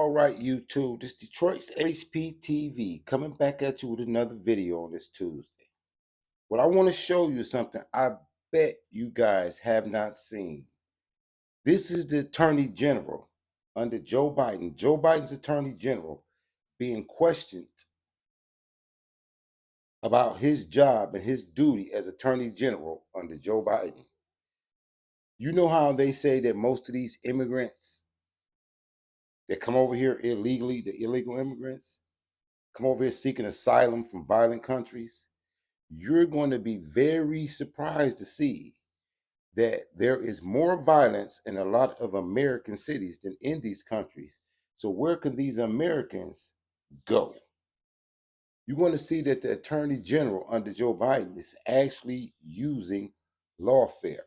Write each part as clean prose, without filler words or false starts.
All right, YouTube, this Detroit's HPTV coming back at you with another video on this Tuesday. What I want to show you is something I bet you guys have not seen. This is the Attorney General under Joe Biden. Joe Biden's Attorney General being questioned about his job and his duty as Attorney General under Joe Biden. You know how they say that most of these immigrants that come over here illegally, the illegal immigrants, come over here seeking asylum from violent countries, you're going to be very surprised to see that there is more violence in a lot of American cities than in these countries. So where can these Americans go? You're going to see that the Attorney General under Joe Biden is actually using lawfare.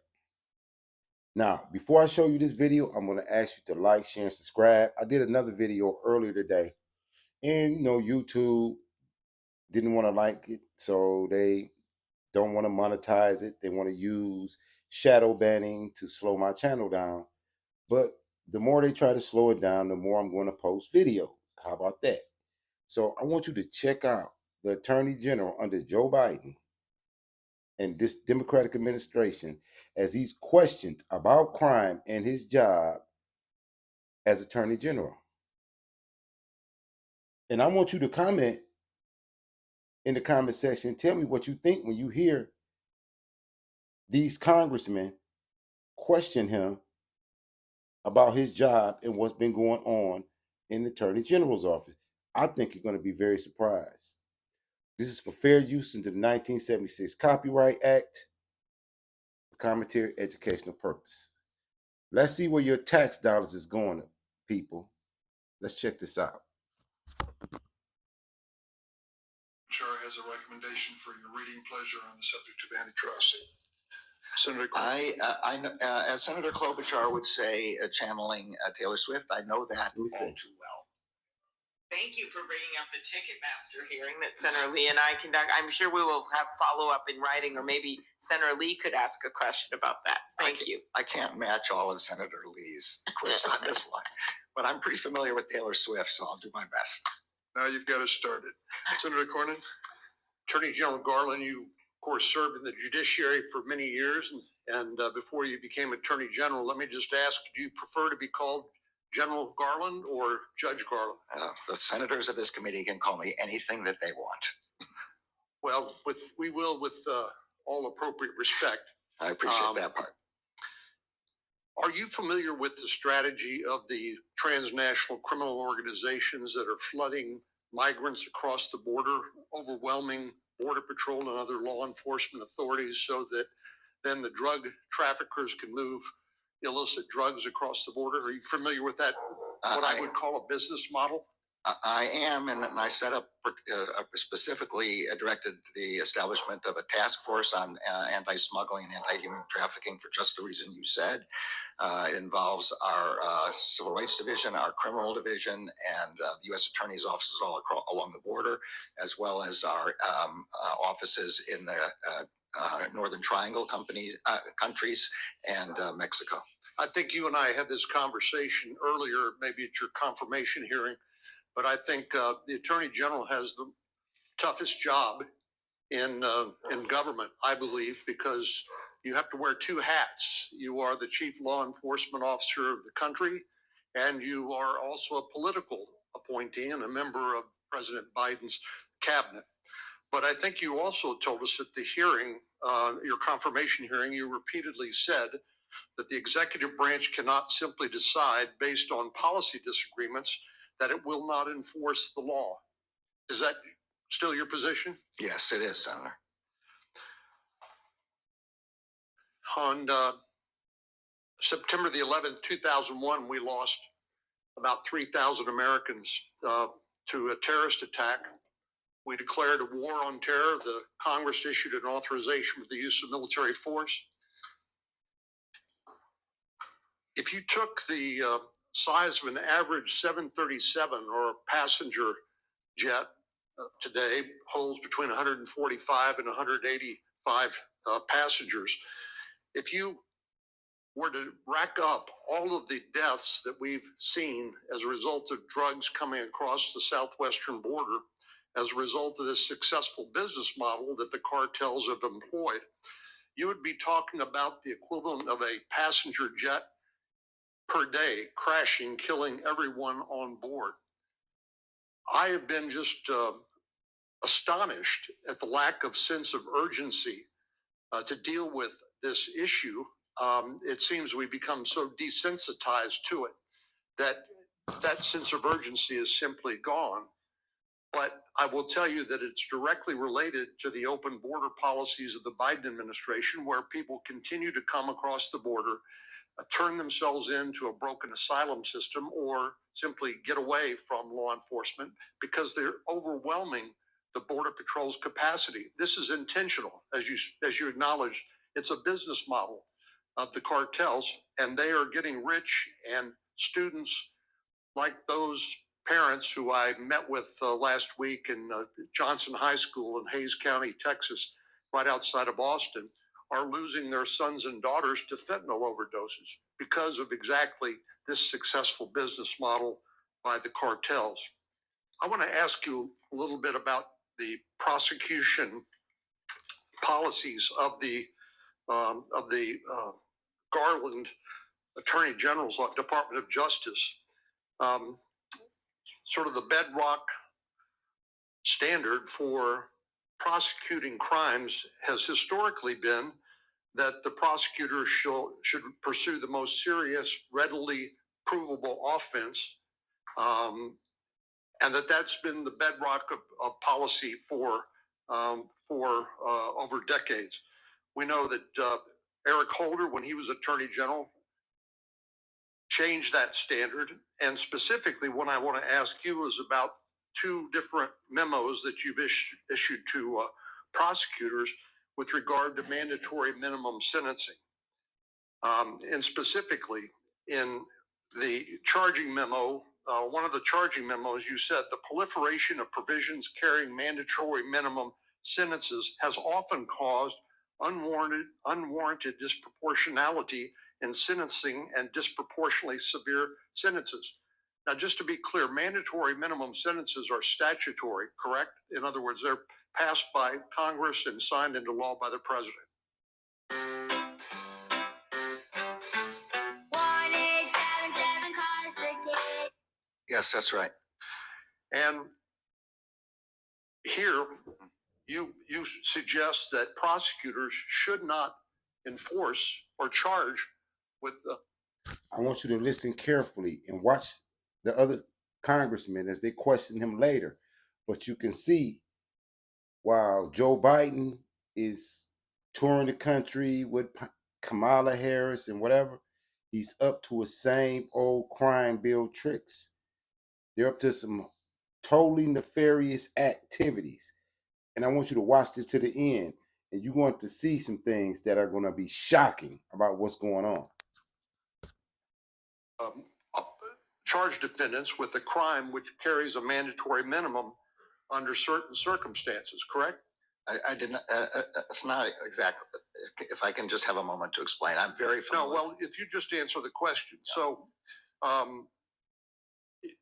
Now, before I show you this video, I'm going to ask you to like, share, and subscribe. I did another video earlier today, and YouTube didn't want to like it, so they don't want to monetize it. They want to use shadow banning to slow my channel down. But the more they try to slow it down, the more I'm going to post videos. How about that? So I want you to check out the Attorney General under Joe Biden and this Democratic administration as he's questioned about crime and his job as Attorney General. And I want you to comment in the comment section. Tell me what you think when you hear these congressmen question him about his job and what's been going on in the Attorney General's office. I think you're going to be very surprised. This is for fair use under the 1976 Copyright Act, commentary, educational purpose. Let's see where your tax dollars is going, people. Let's check this out. Chair has a recommendation for your reading pleasure on the subject of antitrust. Senator as Senator Klobuchar would say, channeling Taylor Swift, I know that all too well. Thank you for bringing up the Ticketmaster hearing that Senator Lee and I conduct. I'm sure we will have follow-up in writing, or maybe Senator Lee could ask a question about that. Thank you. I can't match all of Senator Lee's quips on this one, but I'm pretty familiar with Taylor Swift, so I'll do my best. Now you've got us started. Senator Cornyn? Attorney General Garland, you, of course, served in the judiciary for many years, and before you became Attorney General, let me just ask, do you prefer to be called General Garland or Judge Garland? The senators of this committee can call me anything that they want. Well, we will with all appropriate respect. I appreciate that part. Are you familiar with the strategy of the transnational criminal organizations that are flooding migrants across the border, overwhelming Border Patrol and other law enforcement authorities so that then the drug traffickers can move illicit drugs across the border? Are you familiar with that, what I would call a business model? I am, and I set up specifically directed the establishment of a task force on anti-smuggling and anti-human trafficking for just the reason you said. It involves our Civil Rights Division, our Criminal Division, and the U.S. Attorney's offices all along the border, as well as our offices in the Northern Triangle countries and Mexico. I think you and I had this conversation earlier, maybe at your confirmation hearing, but I think the Attorney General has the toughest job in government, I believe, because you have to wear two hats. You are the chief law enforcement officer of the country, and you are also a political appointee and a member of President Biden's cabinet. But I think you also told us at the hearing, your confirmation hearing, you repeatedly said that the executive branch cannot simply decide based on policy disagreements that it will not enforce the law. Is that still your position? Yes, it is, Senator. On September the 11th, 2001, we lost about 3,000 Americans to a terrorist attack. We declared a war on terror. The Congress issued an authorization for the use of military force. If you took the size of an average 737 or a passenger jet today, holds between 145 and 185 passengers. If you were to rack up all of the deaths that we've seen as a result of drugs coming across the southwestern border, as a result of this successful business model that the cartels have employed, you would be talking about the equivalent of a passenger jet per day crashing, killing everyone on board. I have been just astonished at the lack of sense of urgency to deal with this issue. It seems we become so desensitized to it that that sense of urgency is simply gone. But I will tell you that it's directly related to the open border policies of the Biden administration, where people continue to come across the border, turn themselves into a broken asylum system, or simply get away from law enforcement because they're overwhelming the Border Patrol's capacity. This is intentional, as you acknowledge. It's a business model of the cartels, and they are getting rich, and students like those parents who I met with last week in Johnson High School in Hayes County, Texas, right outside of Austin, are losing their sons and daughters to fentanyl overdoses because of exactly this successful business model by the cartels. I want to ask you a little bit about the prosecution policies of the Garland Attorney General's Department of Justice. Sort of the bedrock standard for prosecuting crimes has historically been that the prosecutor should pursue the most serious, readily provable offense, and that's been the bedrock of policy for over decades. We know that Eric Holder, when he was Attorney General, changed that standard. And specifically, what I want to ask you is about two different memos that you've issued to prosecutors with regard to mandatory minimum sentencing. And specifically, in the charging memo, one of the charging memos, you said the proliferation of provisions carrying mandatory minimum sentences has often caused unwarranted disproportionality in sentencing and disproportionately severe sentences. Now, just to be clear, mandatory minimum sentences are statutory, correct? In other words, they're passed by Congress and signed into law by the president. Yes, that's right. And here, you suggest that prosecutors should not enforce or charge with the. I want you to listen carefully and watch the other congressmen as they question him later. But you can see while Joe Biden is touring the country with Kamala Harris and whatever, he's up to his same old crime bill tricks. They're up to some totally nefarious activities. And I want you to watch this to the end. And you're going to see some things that are going to be shocking about what's going on. Charge defendants with a crime which carries a mandatory minimum under certain circumstances, correct? I did not, it's not exactly, if I can just have a moment to explain. I'm very familiar. No, well, if you just answer the question. Yeah. So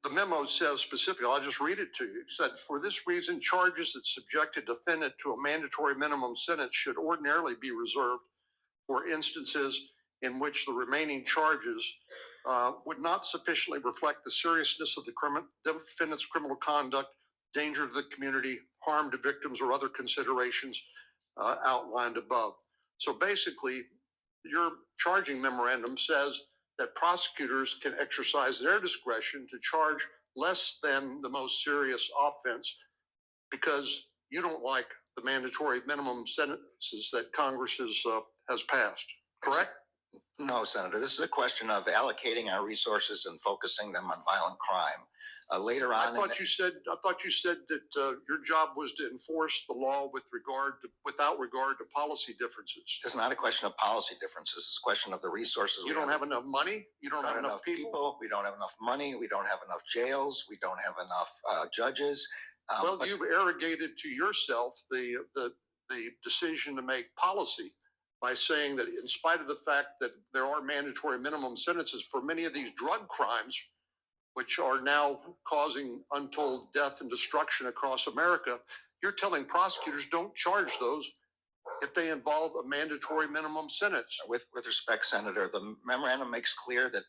the memo says specifically, I'll just read it to you. It said, for this reason, charges that subject a defendant to a mandatory minimum sentence should ordinarily be reserved for instances in which the remaining charges would not sufficiently reflect the seriousness of the defendant's criminal conduct, danger to the community, harm to victims, or other considerations outlined above. So basically, your charging memorandum says that prosecutors can exercise their discretion to charge less than the most serious offense because you don't like the mandatory minimum sentences that Congress has passed, correct? No, Senator, this is a question of allocating our resources and focusing them on violent crime. Later on, I thought you said that your job was to enforce the law without regard to policy differences. It's not a question of policy differences. It's a question of the resources. You don't have enough money. You don't have enough people. We don't have enough money. We don't have enough jails. We don't have enough judges. Well, you've arrogated to yourself the decision to make policy. by saying that in spite of the fact that there are mandatory minimum sentences for many of these drug crimes, which are now causing untold death and destruction across America, you're telling prosecutors don't charge those if they involve a mandatory minimum sentence. With respect, Senator, the memorandum makes clear that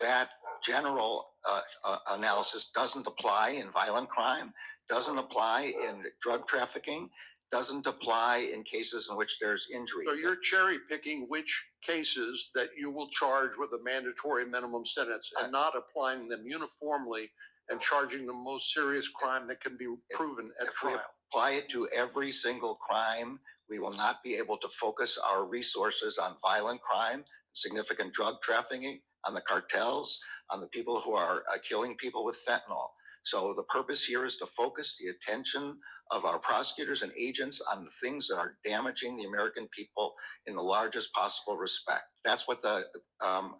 that general analysis doesn't apply in violent crime, doesn't apply in drug trafficking, doesn't apply in cases in which there's injury. So you're cherry picking which cases that you will charge with a mandatory minimum sentence and not applying them uniformly and charging the most serious crime that can be proven at trial. If we apply it to every single crime, we will not be able to focus our resources on violent crime, significant drug trafficking, on the cartels, on the people who are killing people with fentanyl. So the purpose here is to focus the attention of our prosecutors and agents on the things that are damaging the American people in the largest possible respect. That's what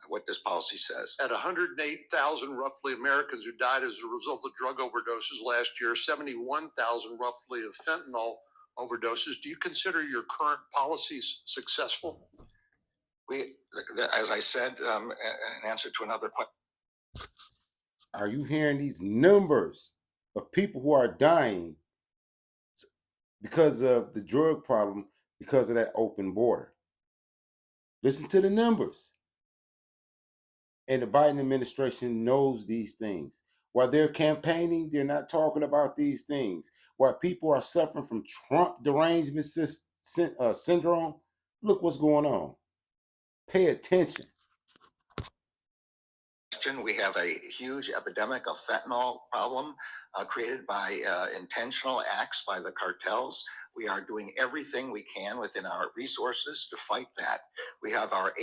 what this policy says. At 108,000 roughly Americans who died as a result of drug overdoses last year, 71,000 roughly of fentanyl overdoses. Do you consider your current policies successful? As I said, in answer to another question. Are you hearing these numbers of people who are dying because of the drug problem, because of that open border? Listen to the numbers. And the Biden administration knows these things. While they're campaigning, they're not talking about these things. While people are suffering from Trump derangement syndrome, look what's going on. Pay attention. We have a huge epidemic of fentanyl problem created by intentional acts by the cartels. We are doing everything we can within our resources to fight that. We have our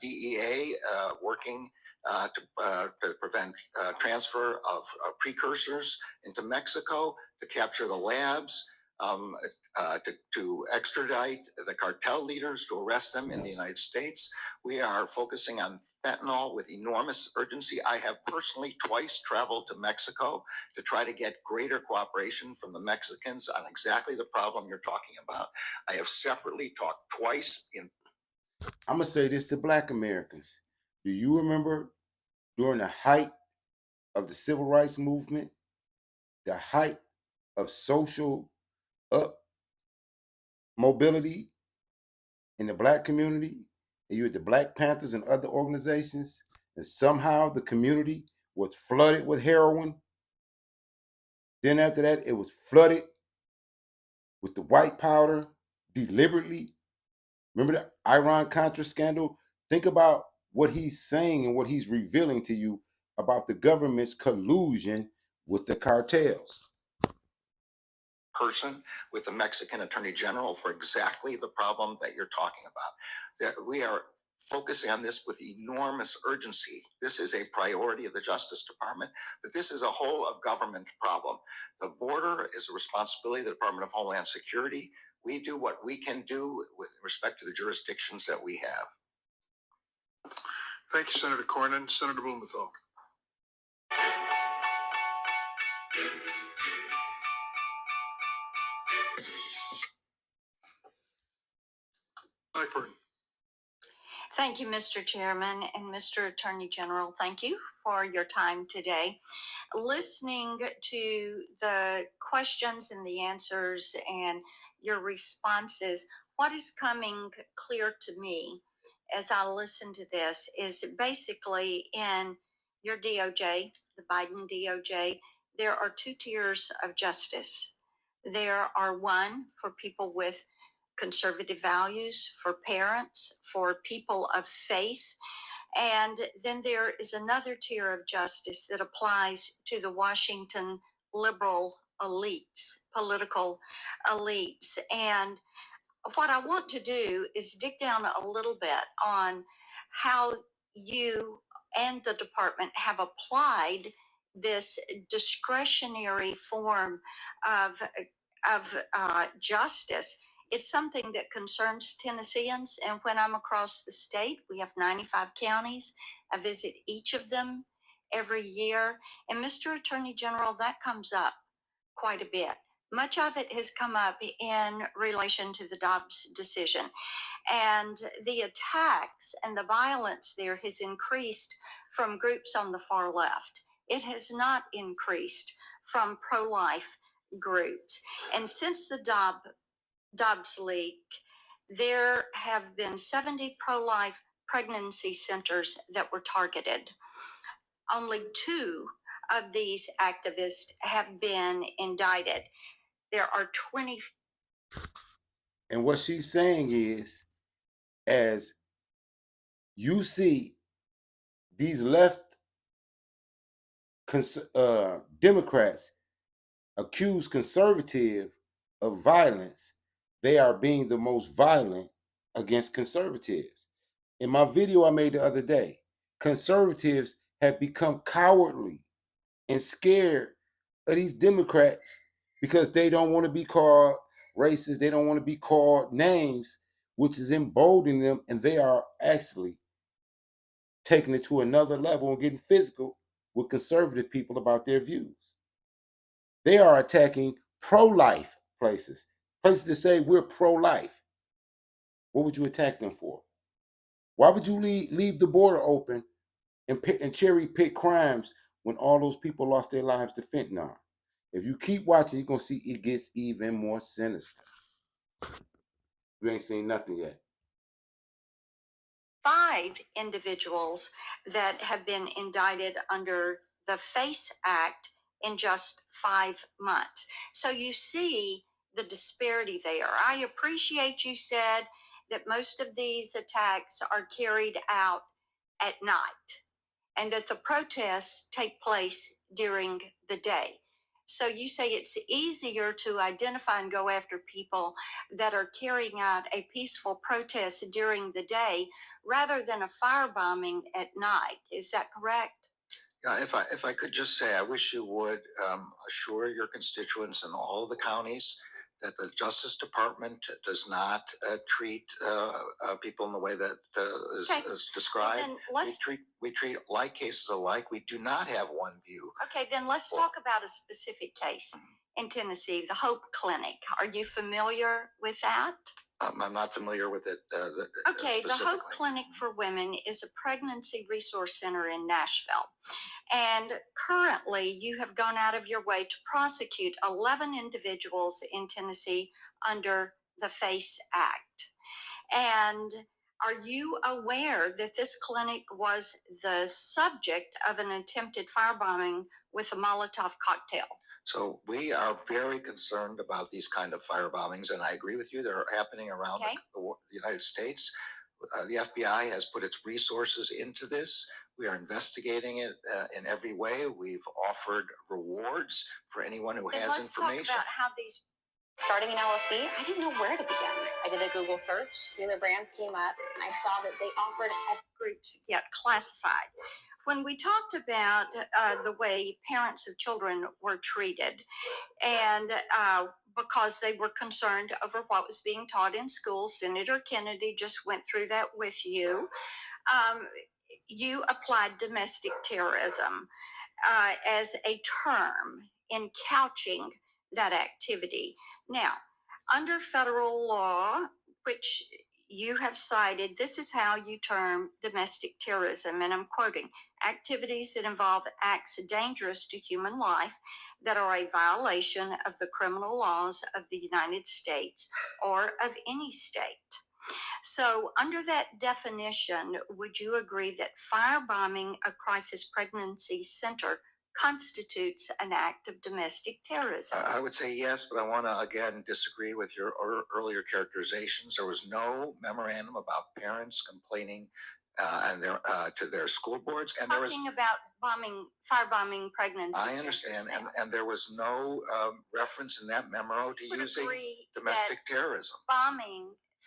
DEA working to prevent transfer of precursors into Mexico, to capture the labs, to extradite the cartel leaders, to arrest them in the United States. We are focusing on fentanyl with enormous urgency. I have personally twice traveled to Mexico to try to get greater cooperation from the Mexicans on exactly the problem you're talking about. I have separately talked twice in. I'm going to say this to Black Americans. Do you remember during the height of the civil rights movement, the height of social mobility in the Black community, and you had the Black Panthers and other organizations, and somehow the community was flooded with heroin? Then after that, it was flooded with the white powder deliberately. Remember the Iran-Contra scandal? Think about what he's saying and what he's revealing to you about the government's collusion with the cartels. Person with the Mexican Attorney General for exactly the problem that you're talking about. That we are focusing on this with enormous urgency. This is a priority of the Justice Department, but this is a whole of government problem. The border is a responsibility of the Department of Homeland Security. We do what we can do with respect to the jurisdictions that we have. Thank you, Senator Cornyn. Senator Blumenthal. Blackburn. Thank you, Mr. Chairman and Mr. Attorney General. Thank you for your time today. Listening to the questions and the answers and your responses, what is coming clear to me as I listen to this is basically in your DOJ, the Biden DOJ, there are two tiers of justice. There are one for people with conservative values, for parents, for people of faith. And then there is another tier of justice that applies to the Washington liberal elites, political elites. And what I want to do is dig down a little bit on how you and the department have applied this discretionary form of justice. It's something that concerns Tennesseans. And when I'm across the state, we have 95 counties. I visit each of them every year. And Mr. Attorney General, that comes up quite a bit. Much of it has come up in relation to the Dobbs decision. And the attacks and the violence there has increased from groups on the far left. It has not increased from pro-life groups. And since the Dobbs leak, there have been 70 pro-life pregnancy centers that were targeted. Only 2 of these activists have been indicted. There are 20. And what she's saying is, as you see these left Democrats accuse conservative of violence, they are being the most violent against conservatives. In my video I made the other day, conservatives have become cowardly and scared of these Democrats because they don't want to be called racist, they don't want to be called names, which is emboldening them, and they are actually taking it to another level and getting physical with conservative people about their views. They are attacking pro-life places that say we're pro-life. What would you attack them for? Why would you leave the border open and cherry pick crimes when all those people lost their lives to fentanyl? If you keep watching, you're going to see it gets even more sinister. You ain't seen nothing yet. 5 individuals that have been indicted under the FACE Act in just 5 months. So you see the disparity there. I appreciate you said that most of these attacks are carried out at night and that the protests take place during the day. So you say it's easier to identify and go after people that are carrying out a peaceful protest during the day rather than a firebombing at night. Is that correct? If I could just say, I wish you would assure your constituents in all the counties that the Justice Department does not treat people in the way that is described. Well, we treat like cases alike. We do not have one view. Okay, then let's talk about a specific case in Tennessee, the Hope Clinic. Are you familiar with that? I'm not familiar with it. Okay, the Hope Clinic for Women is a pregnancy resource center in Nashville. And currently, you have gone out of your way to prosecute 11 individuals in Tennessee under the FACE Act. And are you aware that this clinic was the subject of an attempted firebombing with a Molotov cocktail? So we are very concerned about these kind of fire bombings, and I agree with you. They're happening around the United States. The FBI has put its resources into this. We are investigating it in every way. We've offered rewards for anyone who has information. Let's talk about how these. Starting an LLC, I didn't know where to begin. I did a Google search. Taylor Brands came up, and I saw that they offered groups get classified. When we talked about the way parents of children were treated, and because they were concerned over what was being taught in school, Senator Kennedy just went through that with you. You applied domestic terrorism as a term in couching that activity. Now, under federal law, which you have cited, this is how you term domestic terrorism, and I'm quoting, activities that involve acts dangerous to human life that are a violation of the criminal laws of the United States or of any state. So under that definition, would you agree that firebombing a crisis pregnancy center constitutes an act of domestic terrorism? I would say yes, but I want to again disagree with your earlier characterizations. There was no memorandum about parents complaining and their to their school boards, and there was about firebombing pregnancy. I understand, and there was no reference in that memo to using domestic terrorism.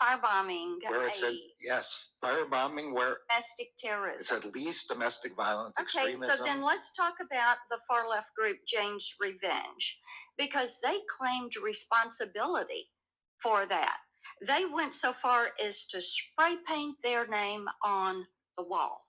Firebombing. Where it said, yes, firebombing where domestic terrorism. It's at least domestic violent extremism. Okay, so then let's talk about the far left group Jane's Revenge, because they claimed responsibility for that. They went so far as to spray paint their name on the wall.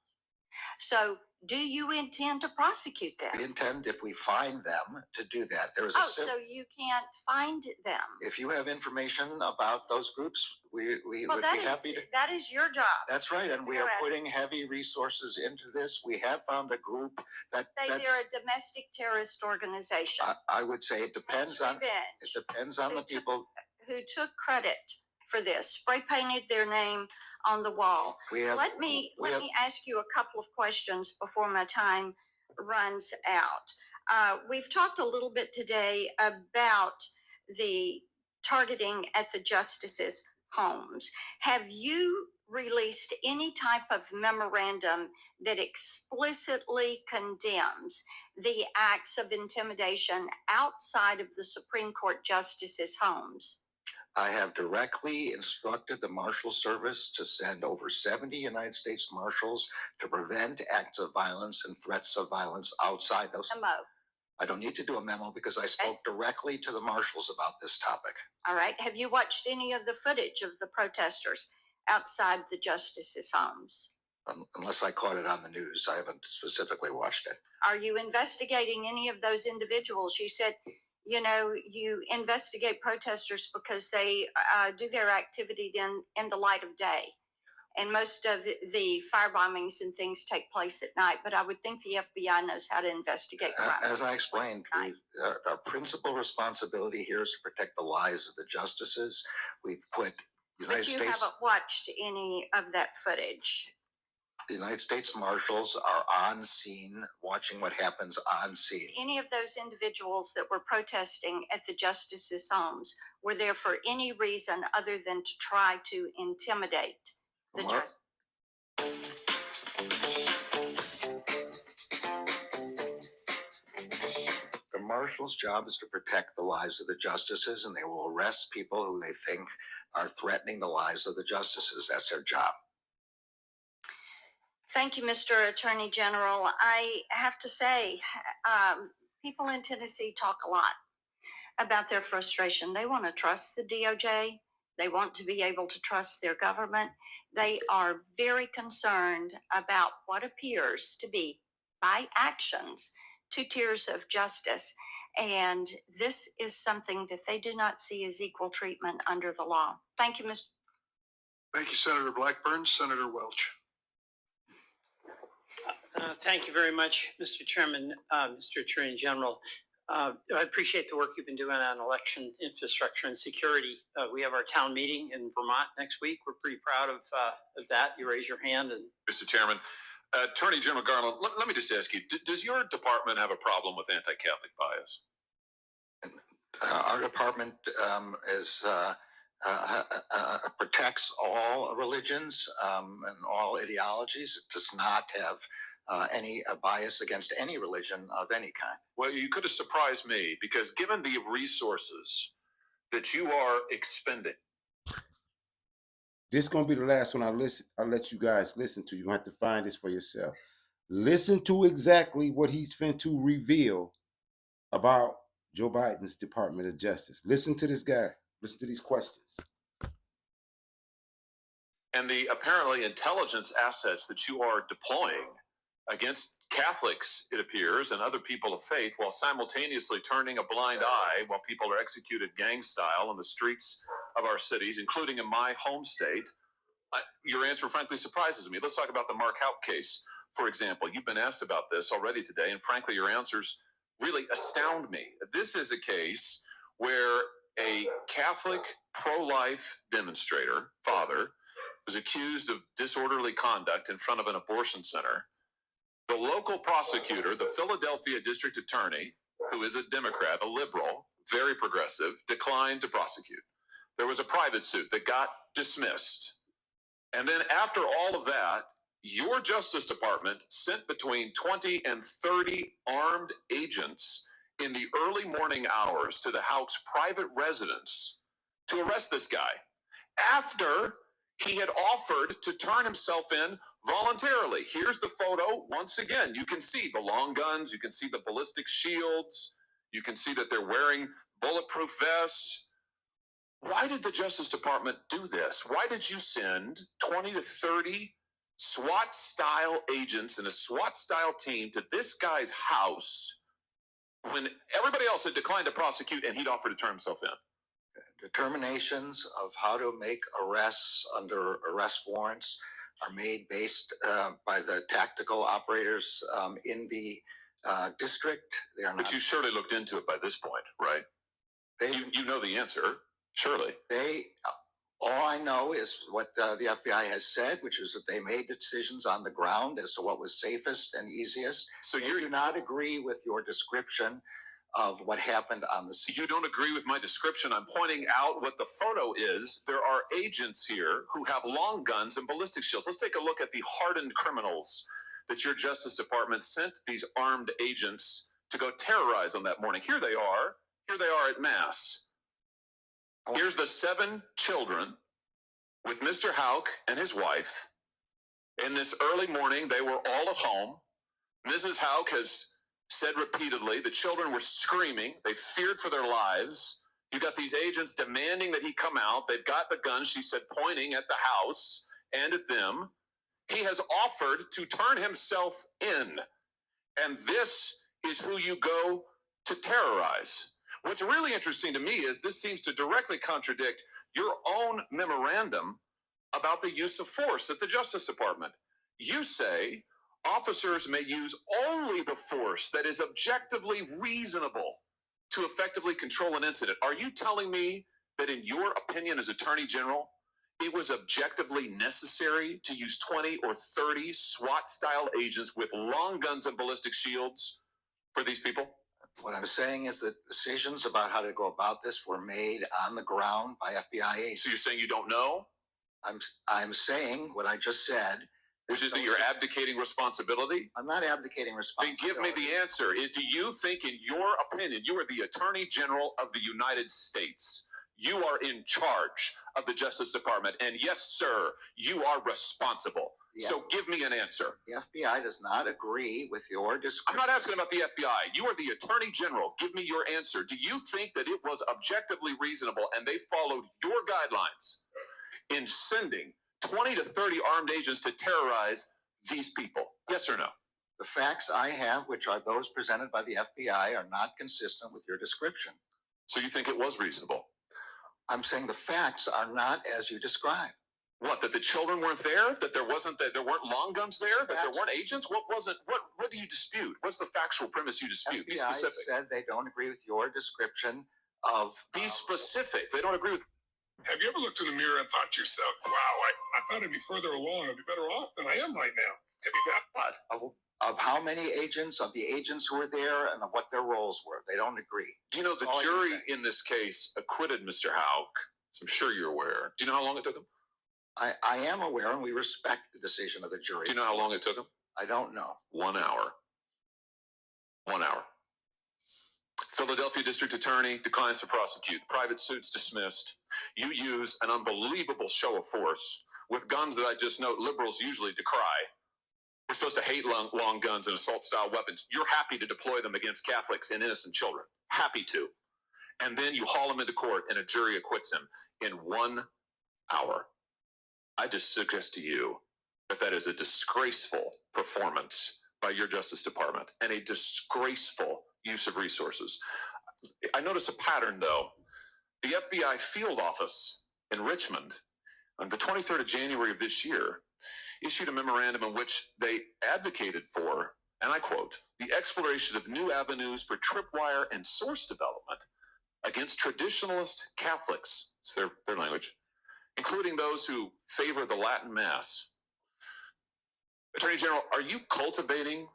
So Do you intend to prosecute We them? intend, if we find them, to do that. There's Oh, so you can't find them? if you have information about those groups, we Well, would be happy to. that is your job. That's right, and we Go are ahead. putting heavy resources into this. We have found a group that They're a domestic terrorist organization. I would say it depends on the people. Who took credit for this, spray painted their name on the wall. Let me ask you a couple of questions before my time runs out. We've talked a little bit today about the targeting at the justices' homes. Have you released any type of memorandum that explicitly condemns the acts of intimidation outside of the Supreme Court justices' homes? I have directly instructed the Marshal Service to send over 70 United States Marshals to prevent acts of violence and threats of violence outside those. Memo. I don't need to do a memo because I spoke directly to the Marshals about this topic. All right. Have you watched any of the footage of the protesters outside the justices' homes? Unless I caught it on the news, I haven't specifically watched it. Are you investigating any of those individuals? You said, you investigate protesters because they do their activity in the light of day. And most of the fire bombings and things take place at night, but I would think the FBI knows how to investigate crime. As I explained, our principal responsibility here is to protect the lives of the justices. We've put But you haven't watched any of that footage. The United States Marshals are on scene, watching what happens on scene. Any of those individuals that were protesting at the justices' homes were there for any reason other than to try to intimidate the justice? The Marshal's job is to protect the lives of the justices, and they will arrest people who they think are threatening the lives of the justices. That's their job. Thank you, Mr. Attorney General. I have to say, people in Tennessee talk a lot about their frustration. They want to trust the DOJ. They want to be able to trust their government. They are very concerned about what appears to be, by actions, 2 tiers of justice. And this is something that they do not see as equal treatment under the law. Thank you, Mr. Thank you, Senator Blackburn. Senator Welch. Thank you very much, Mr. Chairman, Mr. Attorney General. I appreciate the work you've been doing on election infrastructure and security. We have our town meeting in Vermont next week. We're pretty proud of that. You raise your hand. And Mr. Chairman, Attorney General Garland, let me just ask you, does your department have a problem with anti-Catholic bias? Our department protects all religions and all ideologies. It does not have any bias against any religion of any kind. Well, you could have surprised me, because given the resources that you are expending. This is going to be the last one I'll let you guys listen to. You have to find this for yourself. Listen to exactly what he's fin to reveal about Joe Biden's Department of Justice. Listen to this guy. Listen to these questions. And the apparently intelligence assets that you are deploying against Catholics, it appears, and other people of faith, while simultaneously turning a blind eye while people are executed gang style in the streets of our cities, including in my home state. Your answer frankly surprises me. Let's talk about the Mark Houck case, for example. You've been asked about this already today, and frankly, your answers really astound me. This is a case where a Catholic pro-life demonstrator, father, was accused of disorderly conduct in front of an abortion center. The local prosecutor, the Philadelphia district attorney, who is a Democrat, a liberal, very progressive, declined to prosecute. There was a private suit that got dismissed. And then after all of that, your Justice Department sent between 20 and 30 armed agents in the early morning hours to the Houck's private residence to arrest this guy after he had offered to turn himself in voluntarily. Here's the photo. Once again, you can see the long guns. You can see the ballistic shields. You can see that they're wearing bulletproof vests. Why did the Justice Department do this? Why did you send 20 to 30 SWAT-style agents and a SWAT-style team to this guy's house when everybody else had declined to prosecute and he'd offered to turn himself in. Determinations of how to make arrests under arrest warrants are made based by the tactical operators in the district. They are not. But you surely looked into it by this point, right? You know the answer, surely. All I know is what the FBI has said, which is that they made decisions on the ground as to what was safest and easiest. So you do not agree with your description of what happened on the scene. You don't agree with my description. I'm pointing out what the photo is. There are agents here who have long guns and ballistic shields. Let's take a look at the hardened criminals that your Justice Department sent these armed agents to go terrorize on that morning. Here they are. Here they are at Mass. Here's the 7 children with Mr. Houck and his wife. In this early morning, they were all at home. Mrs. Houck has said repeatedly the children were screaming. They feared for their lives. You got these agents demanding that he come out. They've got the gun, she said, pointing at the house and at them. He has offered to turn himself in. And this is who you go to terrorize. What's really interesting to me is this seems to directly contradict your own memorandum about the use of force at the Justice Department. You say officers may use only the force that is objectively reasonable to effectively control an incident. Are you telling me that in your opinion as Attorney General, it was objectively necessary to use 20 or 30 SWAT-style agents with long guns and ballistic shields for these people? What I'm saying is that decisions about how to go about this were made on the ground by FBI agents. So you're saying you don't know? I'm saying what I just said. Which is that you're abdicating responsibility? I'm not abdicating responsibility. Then give me the answer. Do you think, in your opinion, you are the Attorney General of the United States? You are in charge of the Justice Department. And yes, sir, you are responsible. Yeah. So give me an answer. The FBI does not agree with your description. I'm not asking about the FBI. You are the Attorney General. Give me your answer. Do you think that it was objectively reasonable and they followed your guidelines in sending 20 to 30 armed agents to terrorize these people? Yes or no? The facts I have, which are those presented by the FBI, are not consistent with your description. So you think it was reasonable? I'm saying the facts are not as you describe. What, that the children weren't there? That there weren't long guns there? That there weren't agents? What do you dispute? What's the factual premise you dispute? FBI Be specific. Said they don't agree with your description of... Be specific. They don't agree with... Have you ever looked in the mirror and thought to yourself, wow, I thought I'd be further along, I'd be better off than I am right now? Have you got what? Of how many agents, of the agents who were there, and of what their roles were. They don't agree. Do you know the jury in this case acquitted Mr. Houck? So I'm sure you're aware. Do you know how long it took him? I am aware, and we respect the decision of the jury. Do you know how long it took him? I don't know. 1 hour. 1 hour. Philadelphia District Attorney declines to prosecute. Private suit's dismissed. You use an unbelievable show of force with guns that I just note liberals usually decry. We're supposed to hate long guns and assault-style weapons. You're happy to deploy them against Catholics and innocent children. Happy to. And then you haul him into court and a jury acquits him in 1 hour. I just suggest to you that that is a disgraceful performance by your Justice Department and a disgraceful use of resources. I notice a pattern, though. The FBI field office in Richmond on the 23rd of January of this year issued a memorandum in which they advocated for, and I quote, the exploration of new avenues for tripwire and source development against traditionalist Catholics, it's their language, including those who favor the Latin Mass. Attorney General, are you cultivating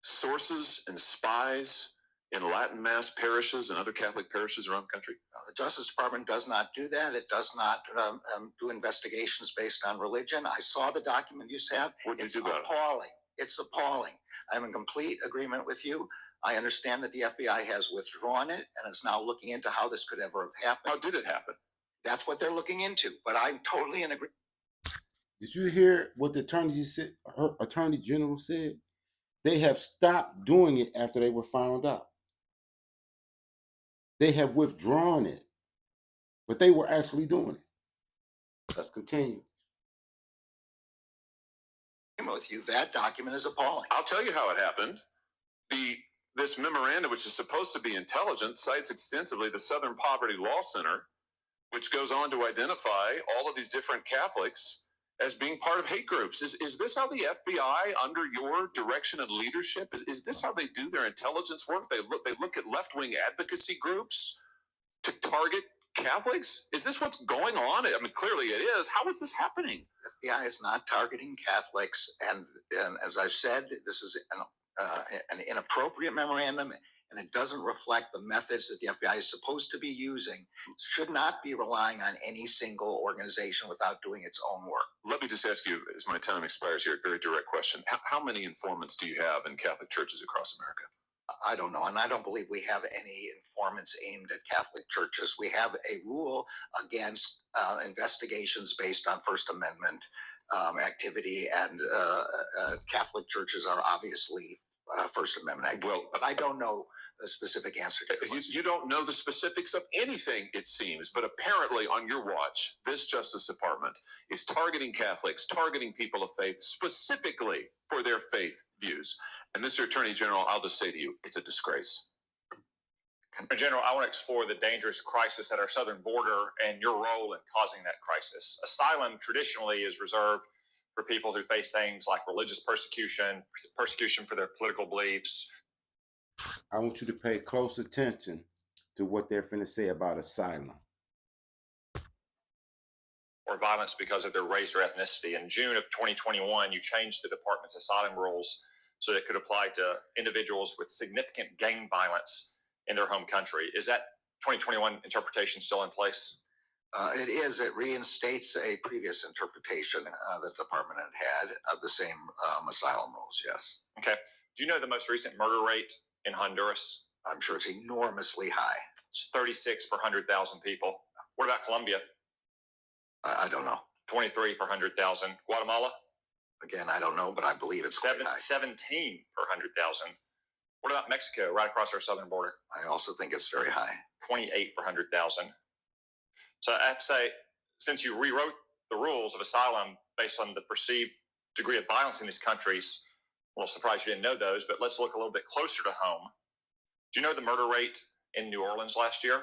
sources and spies in Latin Mass parishes and other Catholic parishes around the country? The Justice Department does not do that. It does not do investigations based on religion. I saw the document you have. What did you do about it? Appalling. It's appalling. I'm in complete agreement with you. I understand that the FBI has withdrawn it and is now looking into how this could ever have happened. How did it happen? That's what they're looking into, but I'm totally in agreement. Did you hear what the Attorney General said? They have stopped doing it after they were found out. They have withdrawn it, but they were actually doing it. Let's continue. With you, that document is appalling. I'll tell you how it happened. This memorandum, which is supposed to be intelligent, cites extensively the Southern Poverty Law Center, which goes on to identify all of these different Catholics as being part of hate groups. Is this how the FBI, under your direction and leadership, is this how they do their intelligence work? They look at left-wing advocacy groups to target Catholics? Is this what's going on? I mean, clearly it is. How is this happening? The FBI is not targeting Catholics, and as I've said, this is an inappropriate memorandum, and it doesn't reflect the methods that the FBI is supposed to be using. Should not be relying on any single organization without doing its own work. Let me just ask you, as my time expires here, a very direct question. How many informants do you have in Catholic churches across America? I don't know, and I don't believe we have any informants aimed at Catholic churches. We have a rule against investigations based on First Amendment activity, and Catholic churches are obviously First Amendment activity. Well, but I don't know the specific answer to the question. You don't know the specifics of anything, it seems, but apparently on your watch, this Justice Department is targeting Catholics, targeting people of faith, specifically for their faith views. And Mr. Attorney General, I'll just say to you, it's a disgrace. In general, I want to explore the dangerous crisis at our southern border and your role in causing that crisis. Asylum traditionally is reserved for people who face things like religious persecution, persecution for their political beliefs. I want you to pay close attention to what they're finna say about asylum. Or violence because of their race or ethnicity. In June of 2021, you changed the department's asylum rules so that it could apply to individuals with significant gang violence in their home country. Is that 2021 interpretation still in place? It is. It reinstates a previous interpretation that the department had of the same asylum rules, yes. Okay. Do you know the most recent murder rate in Honduras? I'm sure it's enormously high. It's 36 per 100,000 people. What about Colombia? I don't know. 23 per 100,000. Guatemala? Again, I don't know, but I believe it's 17 per 100,000. What about Mexico, right across our southern border? I also think it's very high. 28 per 100,000. So I have to say, since you rewrote the rules of asylum based on the perceived degree of violence in these countries, I'm a little surprised you didn't know those, but let's look a little bit closer to home. Do you know the murder rate in New Orleans last year?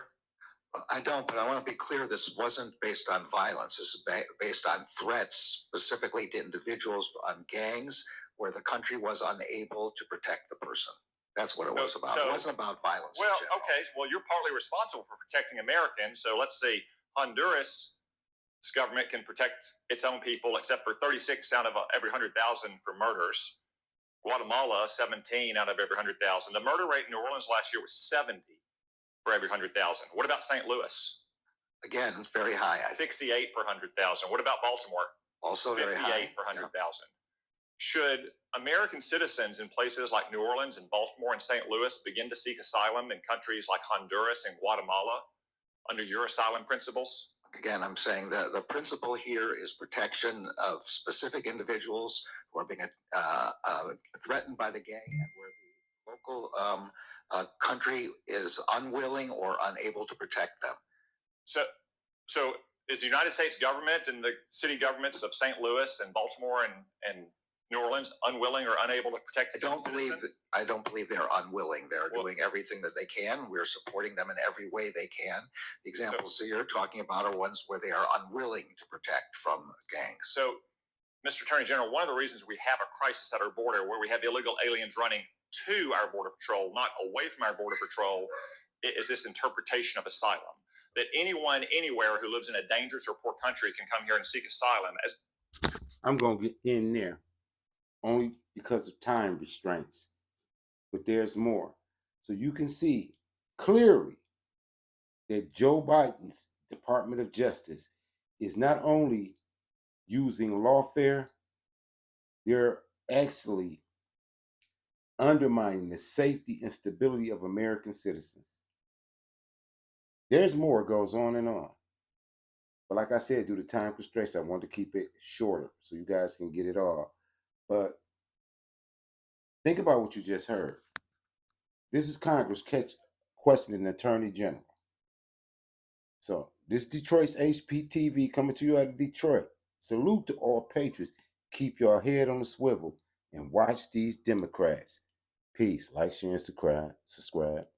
I don't, but I want to be clear, this wasn't based on violence. This is based on threats specifically to individuals, on gangs, where the country was unable to protect the person. That's what it was about. It wasn't about violence. Well, okay. Well, you're partly responsible for protecting Americans. So let's see, Honduras' government can protect its own people, except for 36 out of every 100,000 for murders. Guatemala, 17 out of every 100,000. The murder rate in New Orleans last year was 70 for every 100,000. What about St. Louis? Again, it's very high. 68 per 100,000. What about Baltimore? Also very high. 58 per 100,000. Should American citizens in places like New Orleans and Baltimore and St. Louis begin to seek asylum in countries like Honduras and Guatemala under your asylum principles? Again, I'm saying that the principle here is protection of specific individuals who are being threatened by the gang, and where the local country is unwilling or unable to protect them. So is the United States government and the city governments of St. Louis and Baltimore and New Orleans unwilling or unable to protect its own citizens? I don't believe they're unwilling. They're doing everything that they can. We're supporting them in every way they can. The examples that you're talking about are ones where they are unwilling to protect from gangs. So, Mr. Attorney General, one of the reasons we have a crisis at our border where we have illegal aliens running to our border patrol, not away from our border patrol, is this interpretation of asylum. That anyone, anywhere who lives in a dangerous or poor country can come here and seek asylum. I'm going to get in there only because of time restraints, but there's more. So you can see clearly that Joe Biden's Department of Justice is not only using lawfare, they're actually undermining the safety and stability of American citizens. There's more, goes on and on. But like I said, due to time constraints, I wanted to keep it shorter so you guys can get it all. But think about what you just heard. This is Congress questioning the Attorney General. So this Detroit's HPTV coming to you out of Detroit. Salute to all patriots. Keep your head on the swivel and watch these Democrats. Peace. Like, share, and subscribe.